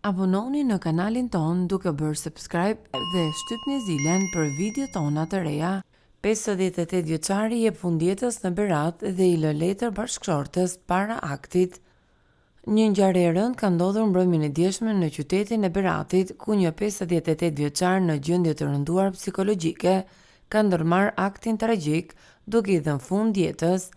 Abononi në kanalin ton duke bërë subscribe dhe shtypni zilen për video tona të reja. 58 vjeçari jep fundjetës në Berat dhe i lë letër bashkëshortës para aktit. Një ngjarje e rëndë ka ndodhur mbrëmjen e djeshme në qytetin e Beratit, ku një 58 vjeçar në gjendje të rënduar psikologjike ka ndërmarrë aktin tragjik duke i dhënë fund jetës.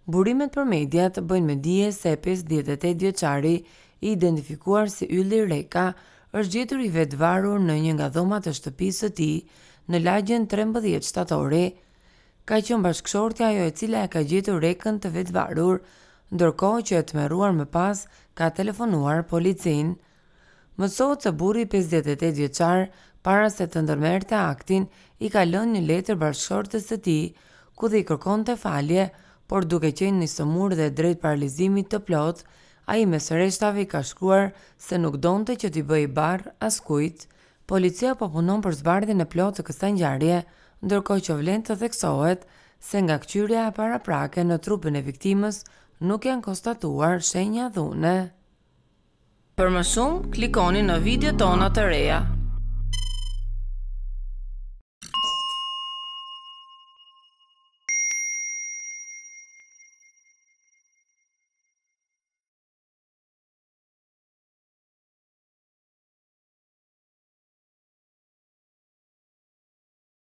Burimet për mediat bëjnë me dije se 58 vjeçari, i identifikuar si Ylli Reka, është gjetur i vetvarur në një nga dhomat e shtëpisë së tij në lagjen 13 shtatori. Ka qenë bashkëshortja ajo e cila e ka gjetur Rekën të vetvarur, ndërkohë që e tmerruar më pas ka telefonuar policinë. Mësohet se burri 58 vjeçar, para se të ndërmerrte aktin, i ka lënë një letër bashkëshortës së tij, ku dhe i kërkonte falje, por duke qenë një sëmurë dhe drejt paralizimit të plot, ai me sëreshtave i ka shkruar se nuk donte që t'i bëjë barr askujt. Policia po punon për zbardhjen e plotë të kësaj ngjarje, ndërkohë që vlen të theksohet se nga kqyrja e paraprake në trupin e viktimës nuk janë konstatuar shenja dhune. Për më shumë, klikoni në video tona të reja.